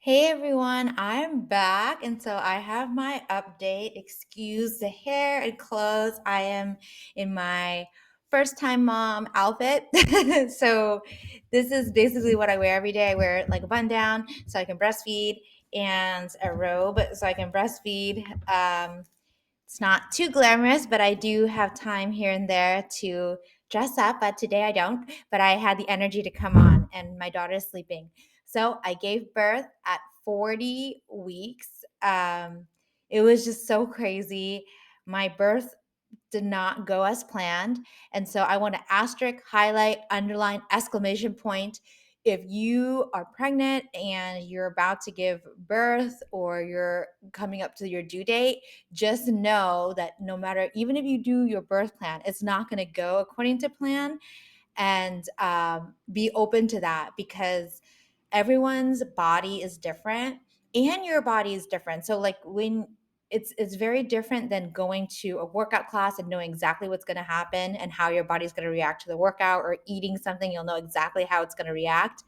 Hey everyone, I'm back, and so I have my update. Excuse the hair and clothes. I am in my first time mom outfit. So this is basically what I wear every day. I wear like a button down so I can breastfeed and a robe so I can breastfeed. It's not too glamorous, but I do have time here and there to dress up. But today I don't. But I had the energy to come on, and my daughter's sleeping. So I gave birth at 40 weeks. It was just so crazy. My birth did not go as planned. And so I want to asterisk, highlight, underline, exclamation point. If you are pregnant and you're about to give birth or you're coming up to your due date, just know that no matter, even if you do your birth plan, it's not going to go according to plan. And be open to that because everyone's body is different and your body is different. So like when it's very different than going to a workout class and knowing exactly what's going to happen and how your body's going to react to the workout, or eating something you'll know exactly how it's going to react.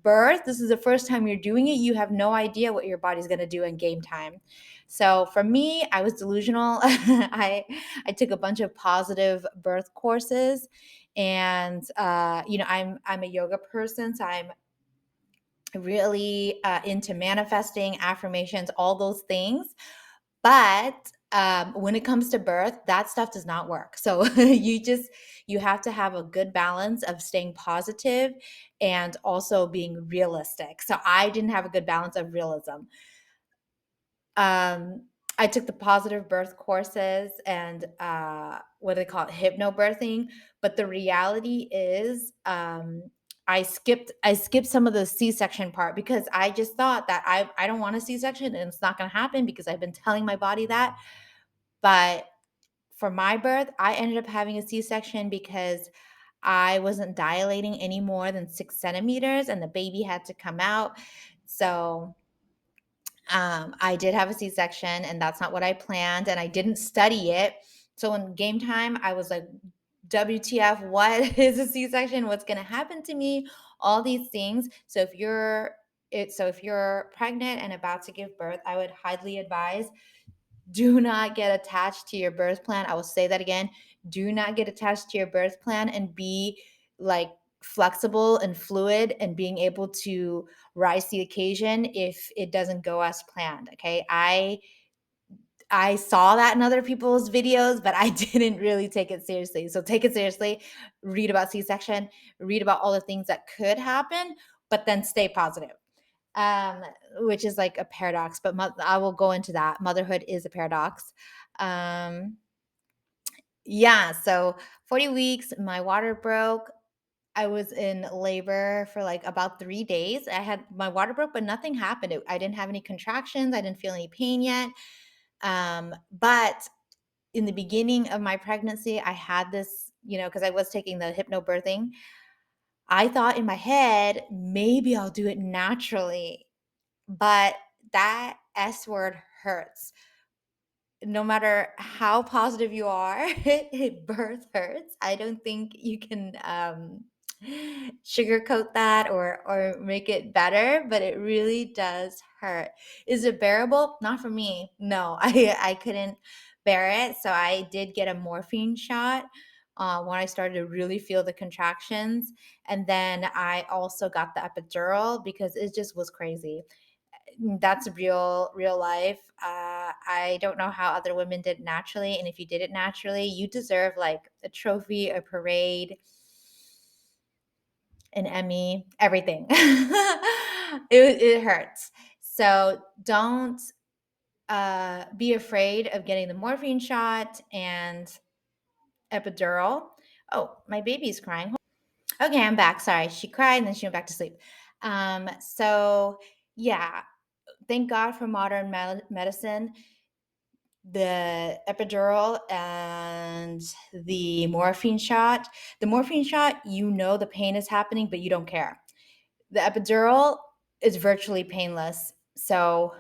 Birth, this is the first time you're doing it, you have no idea what your body's going to do in game time. So for me, I was delusional. I took a bunch of positive birth courses, and I'm a yoga person, so I'm really into manifesting, affirmations, all those things. But when it comes to birth, that stuff does not work. So you have to have a good balance of staying positive and also being realistic. So I didn't have a good balance of realism. um, I took the positive birth courses and what do they call it, hypnobirthing. But the reality is, I skipped some of the C-section part because I just thought that I don't want a C-section and it's not going to happen because I've been telling my body that. But for my birth, I ended up having a C-section because I wasn't dilating any more than 6 centimeters and the baby had to come out. So I did have a C-section, and that's not what I planned, and I didn't study it. So in game time, I was like, WTF, what is a C-section? What's going to happen to me? All these things. So if you're pregnant and about to give birth, I would highly advise, do not get attached to your birth plan. I will say that again. Do not get attached to your birth plan, and be like flexible and fluid and being able to rise to the occasion if it doesn't go as planned. Okay. I saw that in other people's videos, but I didn't really take it seriously. So take it seriously, read about C-section, read about all the things that could happen, but then stay positive. Um, which is like a paradox, but I will go into that. Motherhood is a paradox. Um, yeah, so 40 weeks, my water broke. I was in labor for like about 3 days. I had my water broke, but nothing happened. I didn't have any contractions. I didn't feel any pain yet. But in the beginning of my pregnancy, I had this, because I was taking the hypnobirthing. I thought in my head, maybe I'll do it naturally, but that S word hurts. No matter how positive you are, birth hurts. I don't think you can sugarcoat that or make it better, but it really does hurt. Is it bearable? Not for me. No, I couldn't bear it. So I did get a morphine shot when I started to really feel the contractions, and then I also got the epidural because it just was crazy. That's real life. I don't know how other women did naturally, and if you did it naturally, you deserve like a trophy, a parade, an Emmy, everything. It hurts. So don't be afraid of getting the morphine shot and epidural. Oh, my baby's crying. Okay, I'm back. Sorry, she cried and then she went back to sleep. So yeah, thank God for modern medicine. The epidural and the morphine shot. The morphine shot, the pain is happening, but you don't care. The epidural is virtually painless. So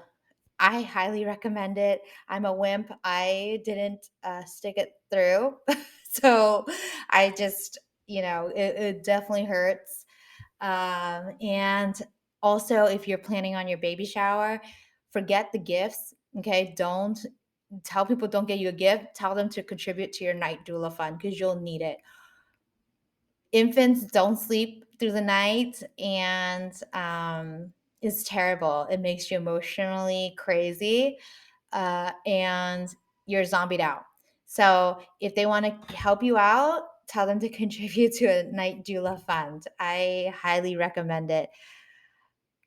I highly recommend it. I'm a wimp. I didn't stick it through. So I just, it definitely hurts. And Also, if you're planning on your baby shower, forget the gifts. Okay. Don't tell people don't get you a gift. Tell them to contribute to your night doula fund because you'll need it. Infants don't sleep through the night, and it's terrible. It makes you emotionally crazy, and you're zombied out. So if they want to help you out, tell them to contribute to a night doula fund. I highly recommend it.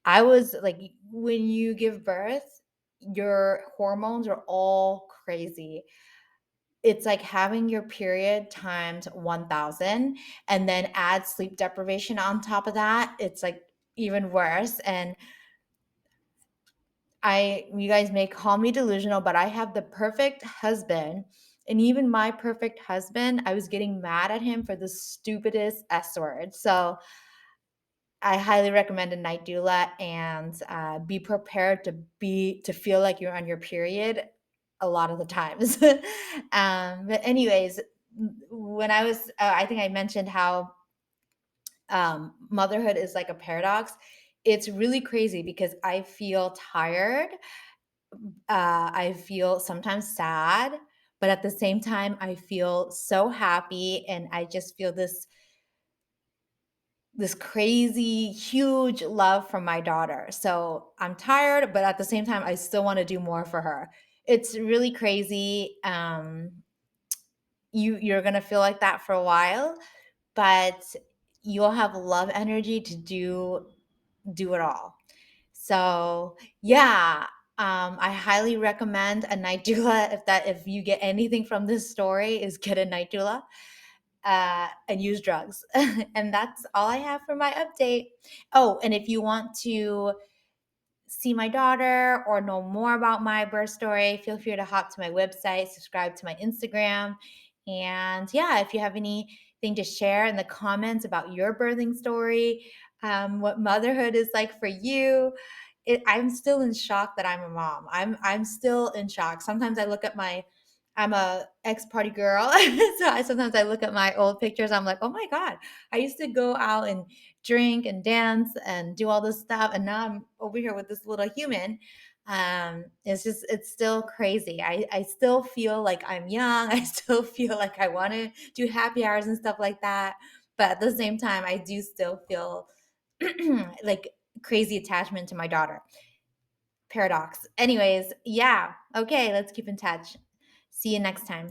I was like, when you give birth, your hormones are all crazy. It's like having your period times 1,000 and then add sleep deprivation on top of that. It's like even worse. And you guys may call me delusional, but I have the perfect husband. And even my perfect husband, I was getting mad at him for the stupidest S word. So I highly recommend a night doula, and be prepared to feel like you're on your period a lot of the times. But anyways, when I was, I think I mentioned how motherhood is like a paradox. It's really crazy because I feel tired. I feel sometimes sad, but at the same time, I feel so happy, and I just feel this crazy huge love from my daughter. So I'm tired, but at the same time I still want to do more for her. It's really crazy. You're going to feel like that for a while, but you'll have love energy to do it all. So, yeah, I highly recommend a night doula. If you get anything from this story, is get a night doula, and use drugs. And that's all I have for my update. Oh, and if you want to see my daughter or know more about my birth story, feel free to hop to my website, subscribe to my Instagram. And yeah, if you have anything to share in the comments about your birthing story, what motherhood is like for you. I'm still in shock that I'm a mom. I'm still in shock. Sometimes I look at I'm a ex party girl, so sometimes I look at my old pictures. I'm like, oh my god, I used to go out and drink and dance and do all this stuff, and now I'm over here with this little human. It's still crazy. I still feel like I'm young. I still feel like I want to do happy hours and stuff like that, but at the same time I do still feel like crazy attachment to my daughter. Paradox. Anyways, yeah, okay, let's keep in touch. See you next time.